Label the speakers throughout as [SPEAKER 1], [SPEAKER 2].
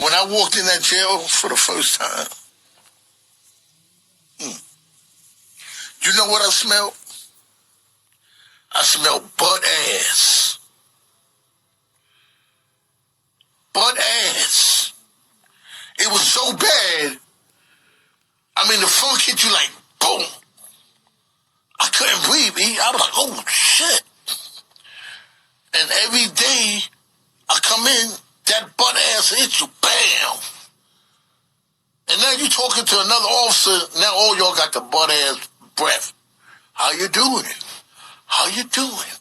[SPEAKER 1] When I walked in that jail for the first time, you know what I smelled? I smelled butt ass. Butt ass. It was so bad. I mean, the funk hit you like, boom. I couldn't breathe, E. I was like, oh, shit. And every day I come in, that butt ass hits you, bam. And now you talking to another officer, now all y'all got the butt ass breath. How you doing? How you doing?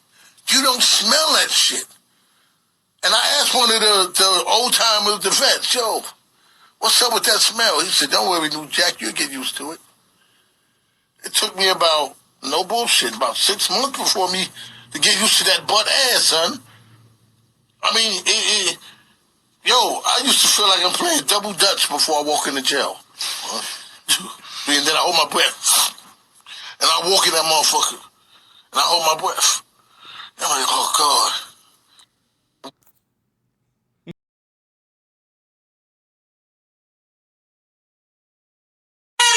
[SPEAKER 1] You don't smell that shit. And I asked one of the old timers, the vets, yo, what's up with that smell? He said, don't worry, new Jack, you'll get used to it. It took me about, no bullshit, about 6 months before me to get used to that butt ass, son. I mean, I used to feel like I'm playing double dutch before I walk into jail. And then I hold my breath. And I walk in that motherfucker. And I hold my breath. And I'm like, oh, God.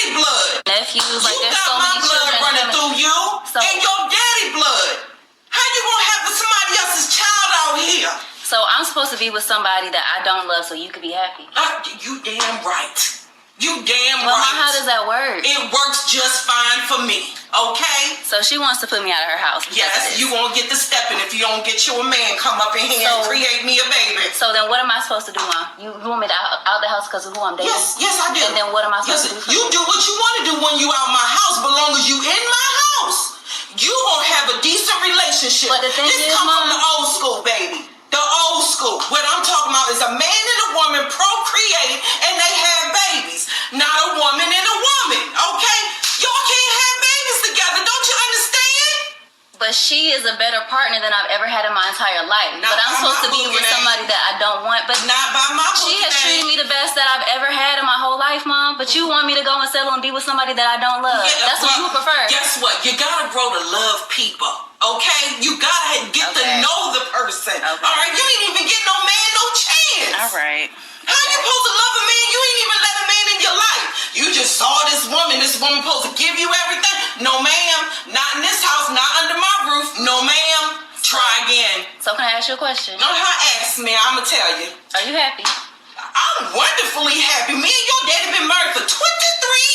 [SPEAKER 2] Blood.
[SPEAKER 3] Nephews, like there's so
[SPEAKER 2] You got my
[SPEAKER 3] many
[SPEAKER 2] blood
[SPEAKER 3] children
[SPEAKER 2] running through you and your daddy blood. How you gonna have somebody else's child out here?
[SPEAKER 3] So I'm supposed to be with somebody that I don't love so you could be happy.
[SPEAKER 2] You damn right. You damn
[SPEAKER 3] well,
[SPEAKER 2] right.
[SPEAKER 3] How does that work?
[SPEAKER 2] It works just fine for me, okay?
[SPEAKER 3] So she wants to put me out of her house.
[SPEAKER 2] Yes, you won't get the stepping if you don't get your man come up in here and create me a baby.
[SPEAKER 3] So then what am I supposed to do, Mom? You want me to out the house because of who I'm dating?
[SPEAKER 2] Yes, I do.
[SPEAKER 3] And then what am I supposed to do?
[SPEAKER 2] You do what you want to do when you out my house, but long as you in my house, you gonna have a decent relationship.
[SPEAKER 3] But the thing
[SPEAKER 2] this
[SPEAKER 3] is,
[SPEAKER 2] come
[SPEAKER 3] Mom,
[SPEAKER 2] from the old school, baby. The old school. What I'm talking about is a man and a woman procreate and they have babies. Not a woman and a woman, okay? Y'all can't have babies together. Don't you understand?
[SPEAKER 3] But she is a better partner than I've ever had in my entire life. But I'm supposed to be with somebody that I don't want. But
[SPEAKER 2] not by my
[SPEAKER 3] she has treated me the best that I've ever had in my whole life, Mom. But you want me to go and settle and be with somebody that I don't love.
[SPEAKER 2] Yeah,
[SPEAKER 3] that's what you would prefer.
[SPEAKER 2] Guess what? You gotta grow to love people. Okay? You gotta get to know the person. Okay. All right? You ain't even get no man no chance.
[SPEAKER 3] All right.
[SPEAKER 2] How you supposed to love a man? You ain't even let a man in your life. You just saw this woman supposed to give you everything. No, ma'am. Not in this house. Not under my roof. No, ma'am. Try again.
[SPEAKER 3] So can I ask you a question?
[SPEAKER 2] Don't ask me. I'm going to tell you.
[SPEAKER 3] Are you happy?
[SPEAKER 2] I'm wonderfully happy. Me and your daddy been married for 23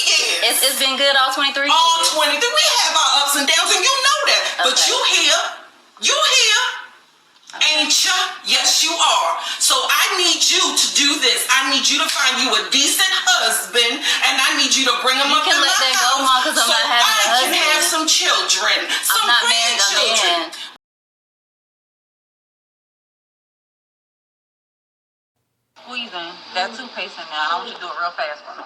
[SPEAKER 2] years.
[SPEAKER 3] It's been good all 23 years?
[SPEAKER 2] All 23. We have our ups and downs, and you know that. Okay. But you here. You here. Ain't ya? Yes, you are. So I need you to do this. I need you to find you a decent husband, and I need you to bring him up in my house. You can let that go, Mom, because I'm not having a husband. So I can have some children, some grandchildren.
[SPEAKER 4] Squeezing that toothpaste in there. I want you to do it real fast for me.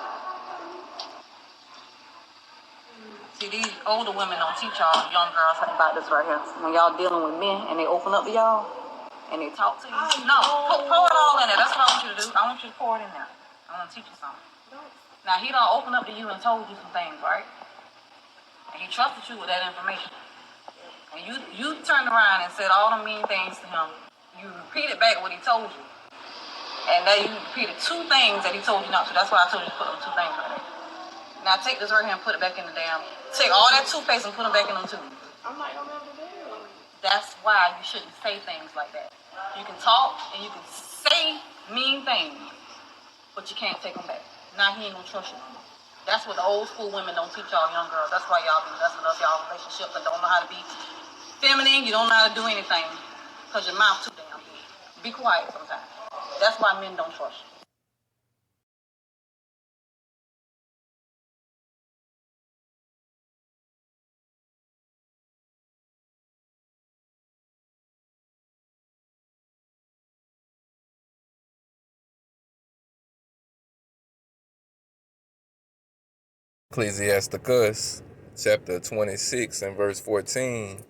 [SPEAKER 4] See, these older women don't teach y'all young girls about this right here. When y'all dealing with men and they open up to y'all and they talk to you. No, pour it all in there. That's what I want you to do. I want you to pour it in there. I want to teach you something. Now, he done opened up to you and told you some things, right? And he trusted you with that information. And you turned around and said all the mean things to him. You repeated back what he told you. And then you repeated 2 things that he told you not to. That's why I told you to put them 2 things right there. Now take this right here and put it back in the take all that toothpaste and put them back in them tubes.
[SPEAKER 2] I'm not gonna be able to do it.
[SPEAKER 4] That's why you shouldn't say things like that. You can talk and you can say mean things, but you can't take them back. Now he ain't gonna trust you. That's what the old school women don't teach y'all young girls. That's why y'all be messing up y'all relationships and don't know how to be feminine. You don't know how to do anything because your mouth too damn big. Be quiet sometimes. That's why men don't trust you.
[SPEAKER 5] Ecclesiasticus chapter 26 and verse 14.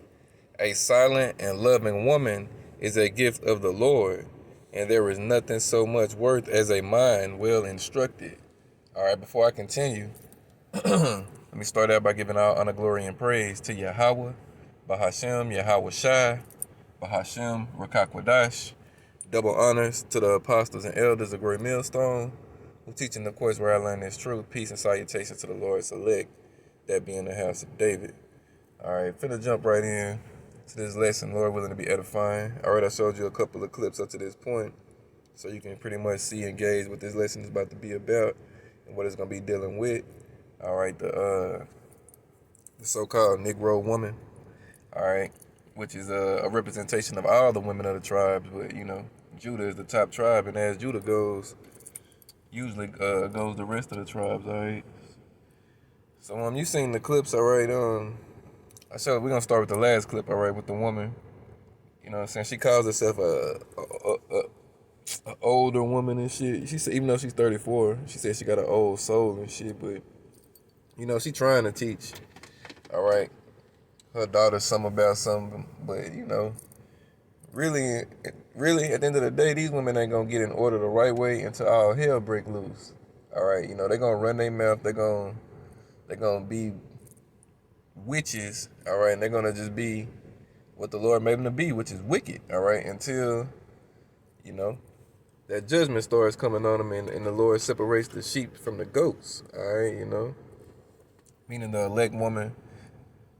[SPEAKER 5] A silent and loving woman is a gift of the Lord, and there is nothing so much worth as a mind well instructed. All right, before I continue, let me start out by giving all honor, glory, and praise to Yahweh, Bahashem, Yahweh Shai, Bahashem, Rakakwadash, Double honors to the apostles and elders of Great Millstone, who teach in the course where I learned this truth. Peace and salutations to the Lord's elect, that be in the house of David. All right, finna jump right in to this lesson, Lord willing to be edifying. All right, I showed you a couple of clips up to this point, so you can pretty much see and gauge what this lesson is about to be about and what it's gonna be dealing with. All right, the so-called Negro woman. All right, which is a representation of all the women of the tribes, but you know, Judah is the top tribe, and as Judah goes, usually goes the rest of the tribes. All right. So you seen the clips, all right? We're gonna start with the last clip, all right, with the woman. You know what I'm saying? She calls herself a older woman and shit. She said, even though she's 34, she said she got an old soul and shit, but you know, she trying to teach, all right, her daughter something about something, but you know, really, at the end of the day, these women ain't gonna get in order the right way until all hell break loose. All right, you know, they're gonna run their mouth, they're gonna be witches, all right, and they're gonna just be what the Lord made them to be, which is wicked, all right, until, you know, that judgment starts coming on them and the Lord separates the sheep from the goats, all right, you know, meaning the elect woman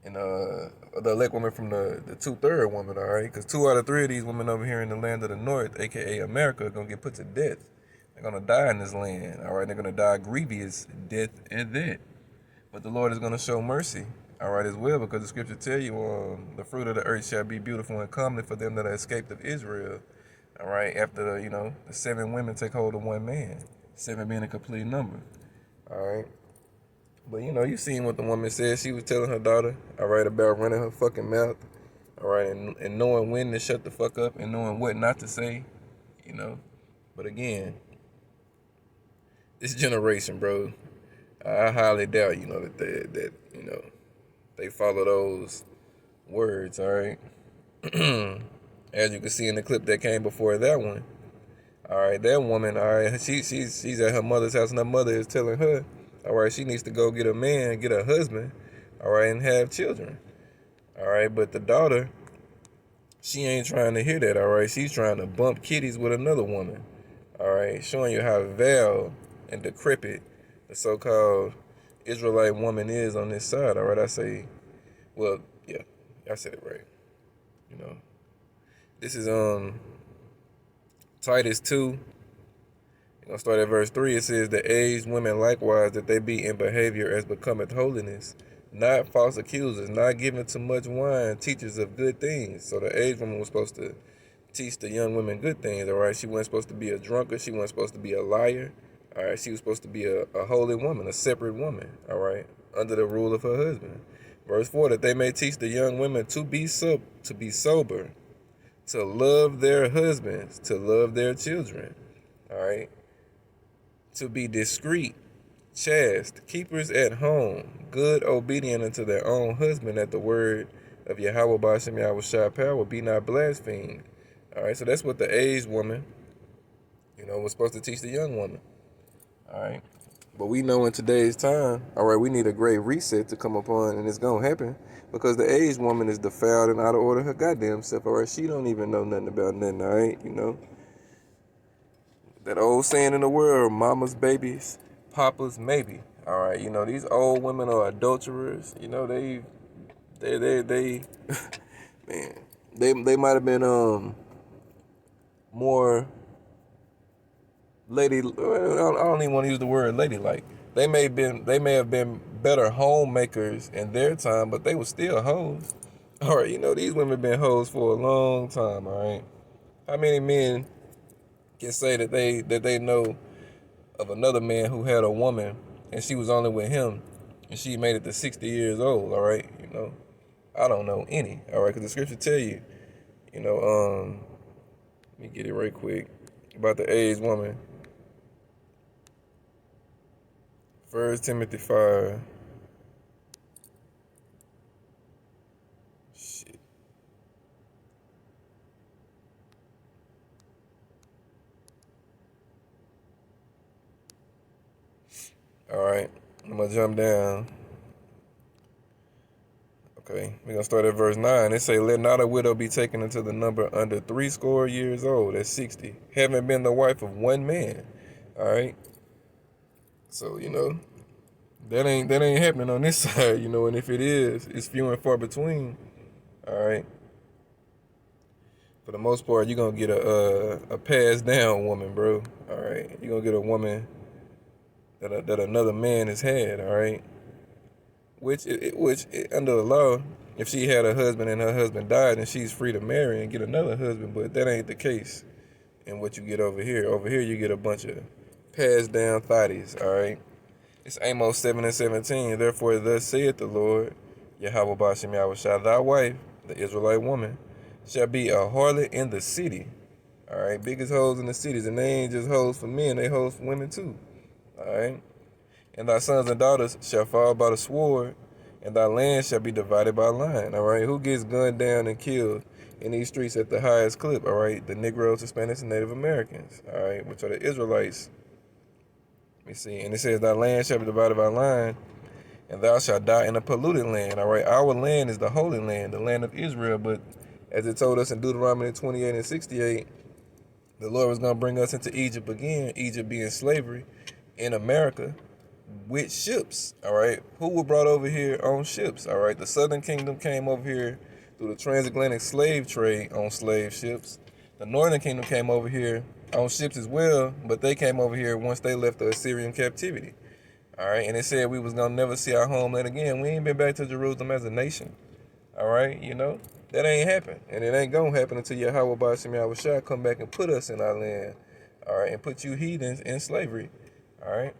[SPEAKER 5] and the elect woman from the 2/3 woman, all right, because 2 out of 3 of these women over here in the land of the north, aka America, are gonna get put to death. They're gonna die in this land, all right, they're gonna die a grievous death at that. But the Lord is gonna show mercy, all right, as well, because the scripture tell you, the fruit of the earth shall be beautiful and comely for them that are escaped of Israel, all right, after the 7 women take hold of 1 man, 7 being a complete number, all right. But you seen what the woman said. She was telling her daughter, all right, about running her fucking mouth, all right, and knowing when to shut the fuck up and knowing what not to say, you know. But again, this generation, bro, I highly doubt, that they follow those words, all right. As you can see in the clip that came before that one, all right, that woman, all right, she's at her mother's house and her mother is telling her, all right, she needs to go get a man, get a husband, all right, and have children, all right. But the daughter, she ain't trying to hear that, all right. She's trying to bump kitties with another woman, all right, showing you how vile and decrepit the so-called Israelite woman is on this side, all right. Yeah, I said it right. This is Titus 2. You're going to start at verse 3. It says, the aged women likewise, that they be in behavior as becometh holiness, not false accusers, not given to much wine, teachers of good things. So the aged woman was supposed to teach the young women good things, all right? She wasn't supposed to be a drunkard. She wasn't supposed to be a liar, all right? She was supposed to be a holy woman, a separate woman, all right, under the rule of her husband. Verse 4, that they may teach the young women to be sober, to love their husbands, to love their children, all right? To be discreet, chaste, keepers at home, good, obedient unto their own husband, at the word of Yahweh Ba'ashem Yahweh Shai power, be not blasphemed. All right, so that's what the aged woman, was supposed to teach the young woman. All right, but we know in today's time, all right, we need a great reset to come upon, and it's gonna happen because the aged woman is defiled and out of order her goddamn self. All right, she don't even know nothing about nothing. All right, that old saying in the world, mama's babies, papa's maybe. All right, these old women are adulterers. They man, they might have been more lady. I don't even want to use the word ladylike. They may have been better homemakers in their time, but they were still hoes. All right, these women been hoes for a long time. All right, how many men can say that they know of another man who had a woman and she was only with him and she made it to 60 years old, all right? I don't know any, all right? Because the scripture tell you, let me get it right quick, about the aged woman. 1 Timothy 5. Shit. All right, I'm gonna jump down. Okay, Okay, we're gonna start at verse 9. It say, let not a widow be taken into the number under 60 years old, that's 60, having been the wife of one man. All right. So, that ain't happening on this side, and if it is, it's few and far between. All right. For the most part, you're gonna get a passed down woman, bro. All right. You're gonna get a woman that another man has had, all right? Which under the law, if she had a husband and her husband died, then she's free to marry and get another husband, but that ain't the case in what you get over here. Over here, you get a bunch of passed down thotties, all right? It's Amos 7:17. Therefore, thus saith the Lord, Yahweh Bashem Yahushua, thy wife, the Israelite woman, shall be a harlot in the city. All right, biggest hoes in the cities, and they ain't just hoes for men, they hoes for women too. All right, and thy sons and daughters shall fall by the sword, and thy land shall be divided by line. All right, who gets gunned down and killed in these streets at the highest clip? All right, the Negroes, Hispanics, and Native Americans. All right, which are the Israelites. Let me see, and it says, thy land shall be divided by line, and thou shalt die in a polluted land. All right, our land is the holy land, the land of Israel, but as it told us in Deuteronomy 28:68, the Lord was going to bring us into Egypt again, Egypt being slavery in America with ships, all right? Who were brought over here on ships, all right? The Southern Kingdom came over here through the transatlantic slave trade on slave ships. The Northern Kingdom came over here on ships as well, but they came over here once they left the Assyrian captivity, all right? And it said we was going to never see our homeland again. We ain't been back to Jerusalem as a nation, all right? That ain't happen, and it ain't gonna happen until Yahweh Bashem Yahushua come back and put us in our land, all right, and put you heathens in slavery, all right.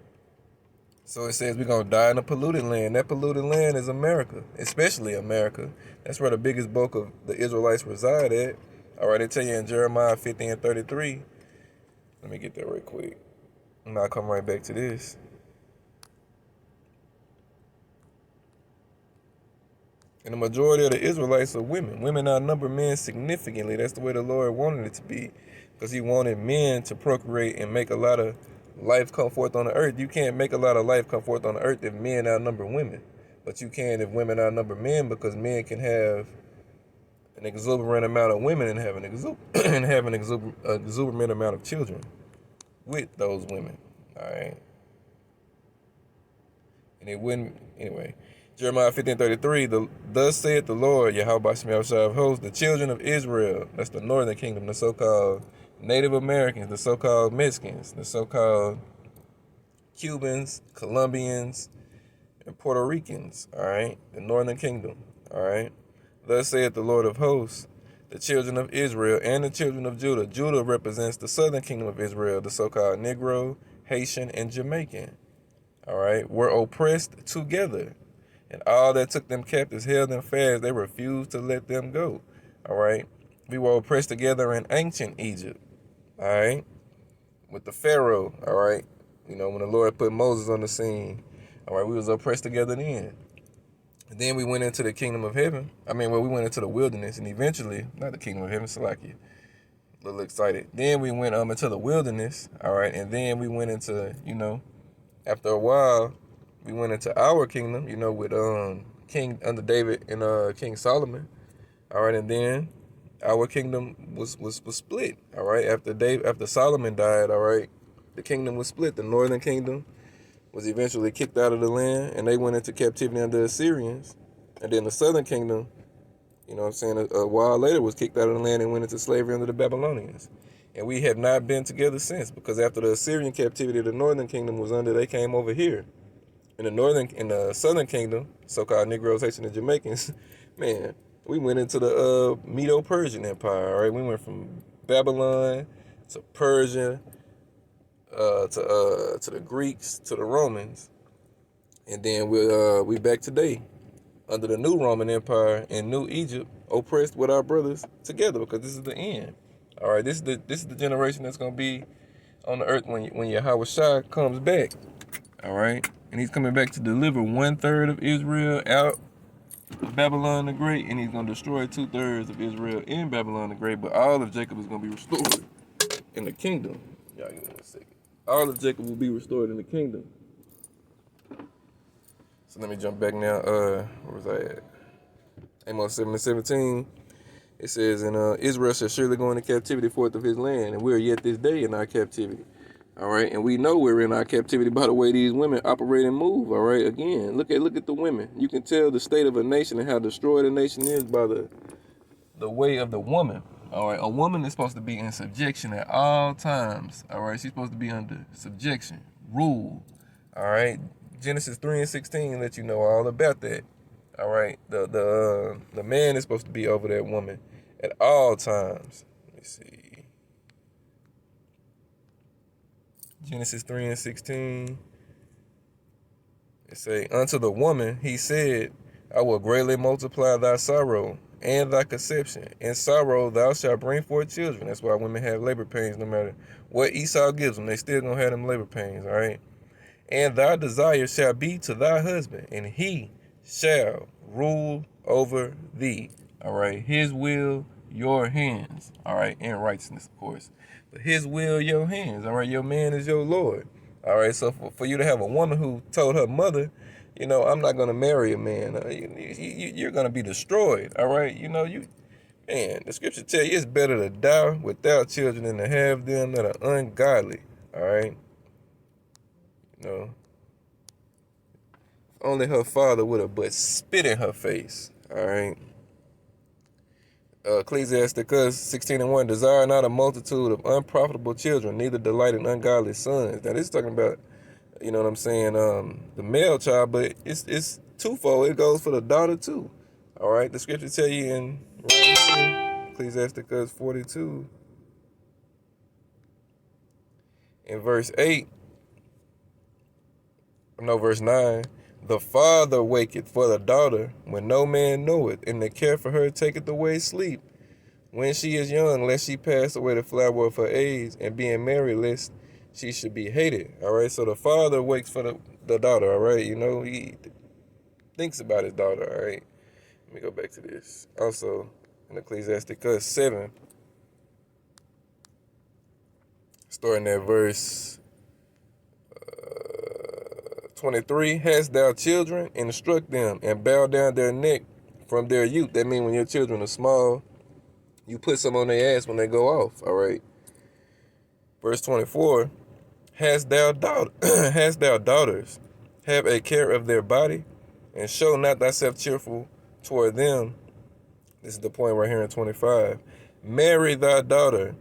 [SPEAKER 5] So it says we're gonna die in a polluted land. That polluted land is America, especially America. That's where the biggest bulk of the Israelites reside at. All right, they tell you in Jeremiah 50:33. Let me get that right quick, and I'll come right back to this. And the majority of the Israelites are women. Women outnumber men significantly. That's the way the Lord wanted it to be, because he wanted men to procreate and make a lot of life come forth on the earth. You can't make a lot of life come forth on the earth if men outnumber women. But you can if women outnumber men, because men can have an exuberant amount of women and have an exuberant amount of children with those women. All right. And it wouldn't, anyway. Jeremiah 15:33, thus saith the Lord, Yahweh Bashem Yahushua of hosts, the children of Israel, that's the northern kingdom, the so-called Native Americans, the so-called Mexicans, the so-called Cubans, Colombians, and Puerto Ricans, all right, the northern kingdom, all right. Thus saith the Lord of hosts, the children of Israel and the children of Judah. Judah represents the southern kingdom of Israel, the so-called Negro, Haitian, and Jamaican, all right, were oppressed together. And all that took them captives held them fast. They refused to let them go. All right. We were oppressed together in ancient Egypt. All right. With the Pharaoh. All right. When the Lord put Moses on the scene. All right. We was oppressed together then. And then we went into the kingdom of heaven. we went into the wilderness, and eventually, not the kingdom of heaven, Salakia. A little excited. Then we went into the wilderness. All right. And then we went into, after a while, we went into our kingdom, with King under David and King Solomon. All right, and then our kingdom was split. All right, after Solomon died, all right, the kingdom was split. The northern kingdom was eventually kicked out of the land, and they went into captivity under the Assyrians. And then the southern kingdom, a while later was kicked out of the land and went into slavery under the Babylonians. And we have not been together since, because after the Assyrian captivity, the northern kingdom was under. They came over here. In the southern kingdom, so-called Negroes, Haitians, and Jamaicans, man, we went into the Medo-Persian Empire. All right, we went from Babylon to Persia, to the Greeks, to the Romans, and then we back today under the new Roman Empire in New Egypt, oppressed with our brothers together, because this is the end. All right, this is the generation that's gonna be on the earth when Yahweh Shai comes back. All right. And he's coming back to deliver 1/3 of Israel out of Babylon the Great, and he's going to destroy 2/3 of Israel in Babylon the Great, but all of Jacob is going to be restored in the kingdom. Y'all give me a second. All of Jacob will be restored in the kingdom. So let me jump back now. Where was I at? Amos 7:17. It says, and Israel shall surely go into captivity forth of his land, and we are yet this day in our captivity. All right, and we know we're in our captivity by the way these women operate and move. All right, again, look at the women. You can tell the state of a nation and how destroyed a nation is by the way of the woman. All right, a woman is supposed to be in subjection at all times. All right, she's supposed to be under subjection, rule. All right, Genesis 3:16 let you know all about that. All right, the man is supposed to be over that woman at all times. Let me see. Genesis 3:16. It say, unto the woman he said, I will greatly multiply thy sorrow and thy conception. In sorrow thou shalt bring forth children. That's why women have labor pains no matter what Esau gives them. They still gonna have them labor pains, all right? And thy desire shall be to thy husband, and he shall rule over thee. All right, his will, your hands. All right, in righteousness, of course. But his will, your hands. All right, your man is your Lord. All right, so for you to have a woman who told her mother, you know, I'm not going to marry a man, you're going to be destroyed. All right, you know, man, the scripture tell you it's better to die without children than to have them that are ungodly. All right, you know. Only her father would have but spit in her face. All right. Ecclesiasticus 16:1, desire not a multitude of unprofitable children, neither delight in ungodly sons. Now this is talking about, you know what I'm saying, the male child, but it's twofold. It goes for the daughter too. All right. The scripture tell you in right here, Ecclesiasticus 42, in verse 8, no, verse 9. The father waketh for the daughter when no man knoweth, and the care for her taketh away sleep. When she is young, lest she pass away the flower of her age, and being married, lest she should be hated. All right, so the father wakes for the daughter, all right? You know, he thinks about his daughter, all right? Let me go back to this. Also, in Ecclesiasticus 7, starting at verse 23, hast thou children, instruct them, and bow down their neck from their youth. That means when your children are small, you put some on their ass when they go off, all right? Verse 24, hast thou daughters, have a care of their body, and show not thyself cheerful toward them. This is the point right here in 25. Marry thy daughter,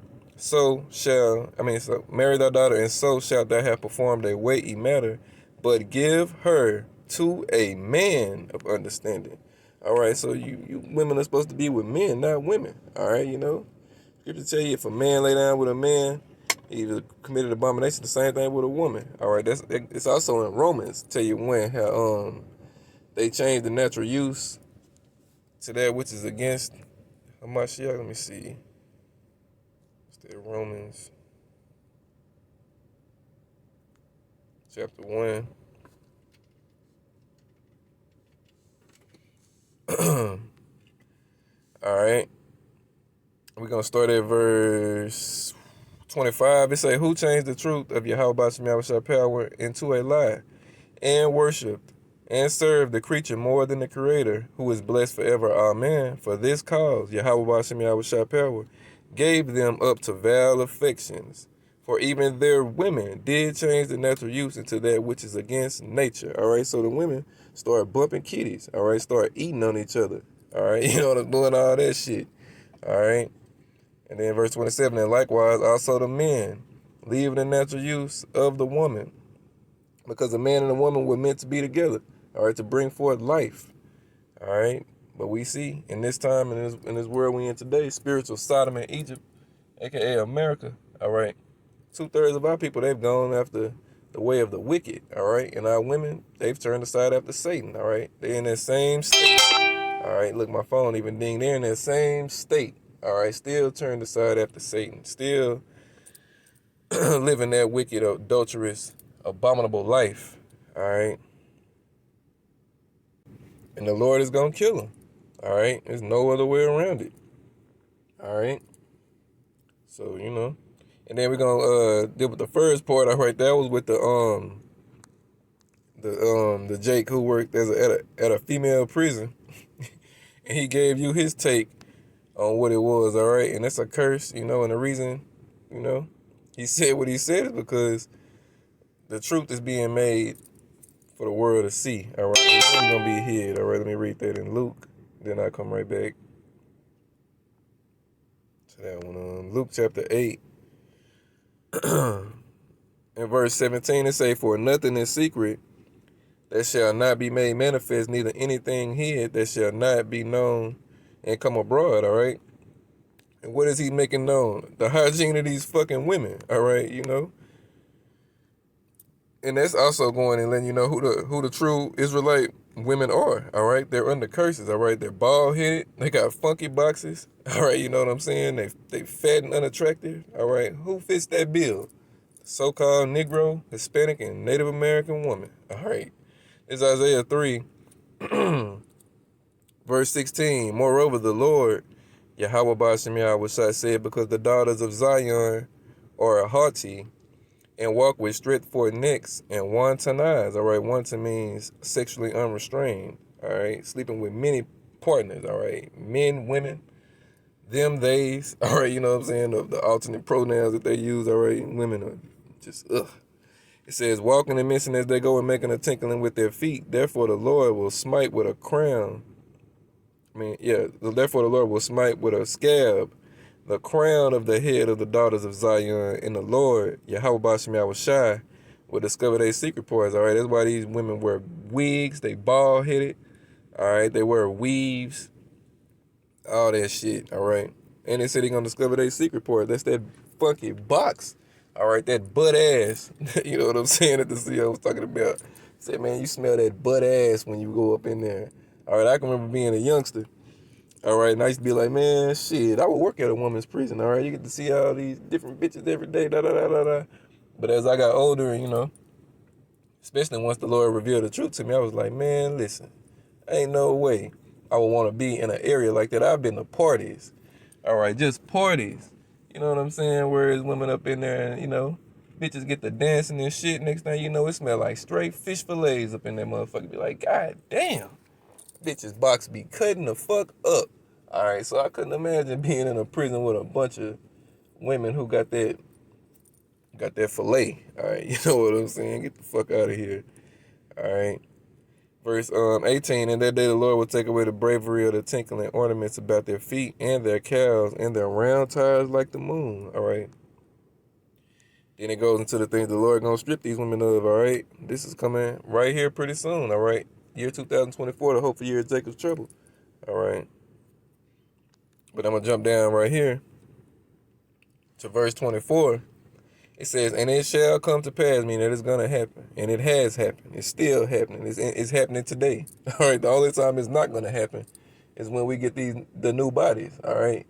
[SPEAKER 5] marry thy daughter, and so shalt thou have performed a weighty matter, but give her to a man of understanding. All right, so you women are supposed to be with men, not women. All right, you know. Scripture tell you if a man lay down with a man, he committed abomination. The same thing with a woman. All right, it's also in Romans. Tell you when how they changed the natural use to that which is against Hamashiach. Let me see. It's the Romans chapter 1. All right. We're going to start at verse 25. It say, who changed the truth of Yahweh Shemyahushua power into a lie, and worshipped and served the creature more than the creator, who is blessed forever. Amen. For this cause, Yahweh Shemyahushua power gave them up to vile affections. For even their women did change the natural use into that which is against nature. All right, so the women start bumping kitties. All right, start eating on each other. All right, you know, doing all that shit. All right. And then verse 27, and likewise also the men, leave the natural use of the woman, because the man and the woman were meant to be together, all right, to bring forth life. All right. But we see in this time, in this world we in today, spiritual Sodom and Egypt, aka America, all right. 2/3 of our people, they've gone after the way of the wicked, all right? And our women, they've turned aside after Satan, all right? They're in that same state. All right, look, my phone even dinged. They're in that same state, all right? Still turned aside after Satan. Still living that wicked, adulterous, abominable life, all right? And the Lord is going to kill them, all right? There's no other way around it, all right? So, you know. And then we're gonna deal with the first part. All right, that was with the Jake who worked at a female prison, And he gave you his take on what it was, all right? And that's a curse, you know, and the reason, you know, he said what he said is because the truth is being made for the world to see, all right? It's going to be hid, all right? Let me read that in Luke, then I'll come right back to that one. Luke chapter 8, in verse 17, it say, "For nothing is secret that shall not be made manifest, neither anything hid that shall not be known and come abroad," all right? And what is he making known? The hygiene of these fucking women, all right, you know? And that's also going and letting you know who the true Israelite women are, all right? They're under curses, all right? They're bald-headed. They got funky boxes, all right? You know what I'm saying? They fat and unattractive, all right? Who fits that bill? So-called Negro, Hispanic, and Native American woman, all right? It's Isaiah 3, verse 16. "Moreover, the Lord, Yahweh Ba'ashem Yahweh said, because the daughters of Zion are haughty and walk with stretched-forth necks and wanton eyes." All right, wanton means sexually unrestrained. All right, sleeping with many partners. All right, men, women, them, theys. All right, you know what I'm saying? The alternate pronouns that they use. All right, women are just ugh. It says, "Walking and missing as they go and making a tinkling with their feet. Therefore the Lord will smite with a crown." Therefore the Lord will smite with a scab the crown of the head of the daughters of Zion, and the Lord, Yahweh Ba'ashem Yahweh Shai, will discover their secret parts. All right, that's why these women wear wigs, they bald headed. All right, they wear weaves, all that shit. All right, and they said they're gonna discover their secret part. That's that funky box. All right, that butt ass. You know what I'm saying? That the CEO was talking about. Said, man, you smell that butt ass when you go up in there. All right, I can remember being a youngster. All right, and I used to be like, man, shit, I would work at a woman's prison. All right, you get to see all these different bitches every day, da da da da da. But as I got older, and you know, especially once the Lord revealed the truth to me, I was like, man, listen, ain't no way I would want to be in an area like that. I've been to parties. All right, just parties. You know what I'm saying? Whereas women up in there, and you know, bitches get to dancing and shit. Next thing you know, it smell like straight fish fillets up in that motherfucker. Be like, God damn. Bitches box be cutting the fuck up. All right, so I couldn't imagine being in a prison with a bunch of women who got that fillet. All right, you know what I'm saying? Get the fuck out of here. All right. Verse 18, "In that day the Lord will take away the bravery of the tinkling ornaments about their feet and their calves and their round tires like the moon." All right. Then it goes into the things the Lord gonna strip these women of. All right. This is coming right here pretty soon. All right. Year 2024, the hopeful year of Jacob's trouble. All right. But I'm going to jump down right here to verse 24. It says, "And it shall come to pass," meaning that it's going to happen. And it has happened. It's still happening. It's happening today. All right. The only time it's not going to happen is when we get the new bodies. All right.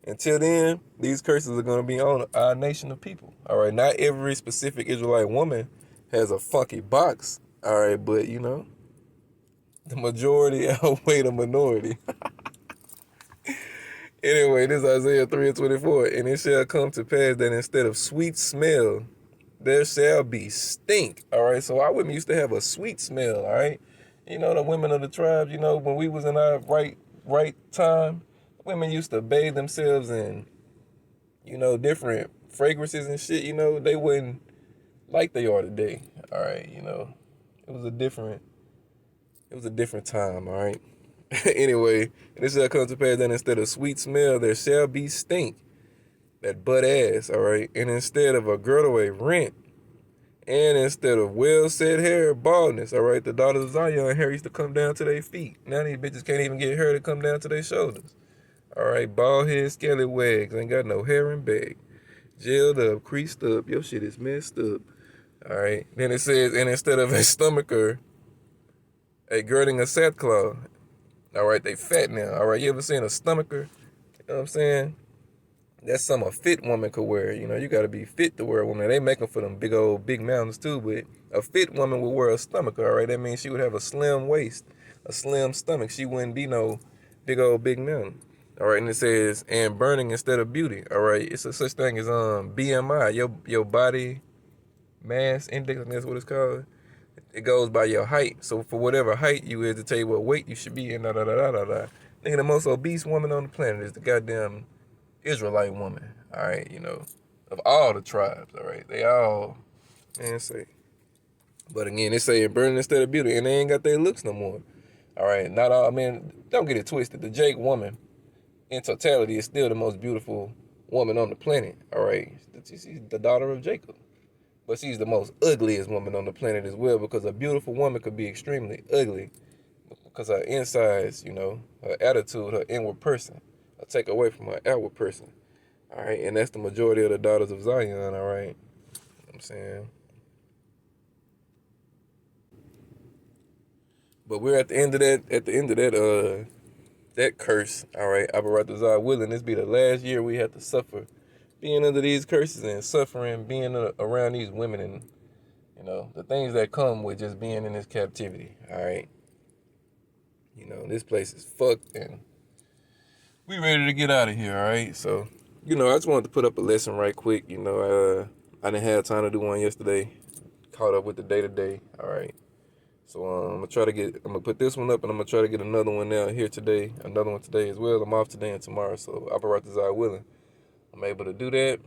[SPEAKER 5] Until then, these curses are going to be on our nation of people. All right. Not every specific Israelite woman has a funky box. All right. But, you know, the majority outweigh the minority. Anyway, this is Isaiah 3:24. "And it shall come to pass that instead of sweet smell, there shall be stink." All right, so our women used to have a sweet smell, all right? You know, the women of the tribes, you know, when we was in our right time, women used to bathe themselves in, you know, different fragrances and shit, you know. They wouldn't like they are today, all right? You know, it was a different time, all right? Anyway, and it shall come to pass that instead of sweet smell, there shall be stink, that butt ass, all right? And instead of a girdle, a rent, and instead of well-set hair, baldness, all right? The daughters of Zion hair used to come down to their feet. Now these bitches can't even get hair to come down to their shoulders. All right, bald head, scaly wags, ain't got no hair and bag. Gelled up, creased up, your shit is messed up. All right, then it says, "And instead of a stomacher, a girding of sackcloth." All right, they fat now. All right, you ever seen a stomacher? You know what I'm saying? That's something a fit woman could wear. You know, you got to be fit to wear a woman. They make them for them big mountains too, but a fit woman would wear a stomacher, all right? That means she would have a slim waist, a slim stomach. She wouldn't be no big mountain. All right, and it says, "And burning instead of beauty." All right, it's a such thing as BMI, your body mass index, I think that's what it's called. It goes by your height. So for whatever height you is to tell you what weight you should be in, da da da da da da. Nigga, the most obese woman on the planet is the goddamn Israelite woman. All right, you know, of all the tribes. All right, they all, man, say. But again, they say burning instead of beauty, and they ain't got their looks no more. All right, not all. I mean, don't get it twisted. The Jake woman, in totality, is still the most beautiful woman on the planet. All right, she's the daughter of Jacob, but she's the most ugliest woman on the planet as well, because a beautiful woman could be extremely ugly because her insides, you know, her attitude, her inward person, will take away from her outward person. All right, and that's the majority of the daughters of Zion. All right, you know what I'm saying. But we're at the end of that. At the end of that curse. All right, Abaratazar willing, this be the last year we have to suffer, being under these curses and suffering, being around these women, and you know the things that come with just being in this captivity. All right, you know this place is fucked, and we ready to get out of here. All right, so you know I just wanted to put up a lesson right quick. You know, I didn't have time to do one yesterday. Caught up with the day to day. All right. So I'm gonna put this one up, and I'm gonna try to get another one out here today, another one today as well. I'm off today and tomorrow, so Abaratazar willing, I'm able to do that.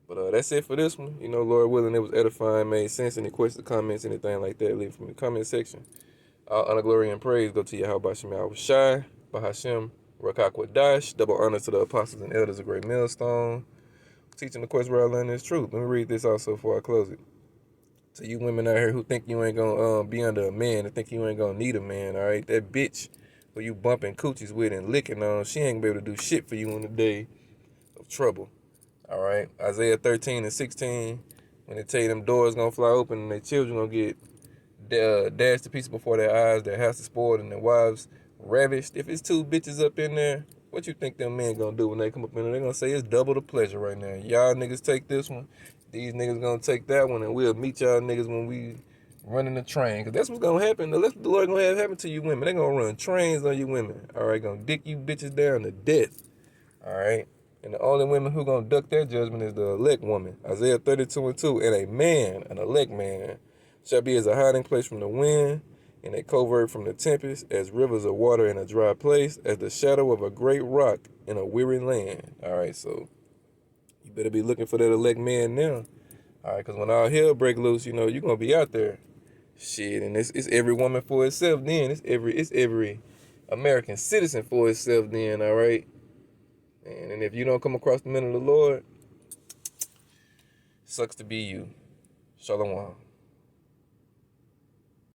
[SPEAKER 5] But that's it for this one. You know, Lord willing, it was edifying, made sense. Any questions, comments, anything like that, leave from the comment section. All honor, glory, and praise go to Yahweh Bashim Shai, Bahashim, Rakakwadash. Double honor to the apostles and elders of Great Millstone, teaching the quest where I learn this truth. Let me read this also before I close it. To you women out here who think you ain't gonna be under a man and think you ain't gonna need a man, all right? That bitch who you bumping coochies with and licking on, she ain't gonna be able to do shit for you in the day of trouble, all right? Isaiah 13 and 16, when they tell you them doors gonna fly open and their children gonna get dashed to pieces before their eyes, their house is spoiled and their wives ravished. If it's two bitches up in there, what you think them men gonna do when they come up in there? They gonna say it's double the pleasure right now. Y'all niggas take this one. These niggas gonna take that one, and we'll meet y'all niggas when we running the train. Cause that's what's gonna happen. That's what the Lord gonna have happen to you women. They gonna run trains on you women. All right, gonna dick you bitches down to death. All right. And the only women who gonna duck their judgment is the elect woman. Isaiah 32 and 2. And a man, an elect man, shall be as a hiding place from the wind, and a covert from the tempest, as rivers of water in a dry place, as the shadow of a great rock in a weary land. All right, so you better be looking for that elect man now. All right, because when all hell break loose, you know, you're going to be out there. Shit, and it's every woman for itself then. It's every American citizen for itself then, all right? And if you don't come across the men of the Lord, sucks to be you. Shalom.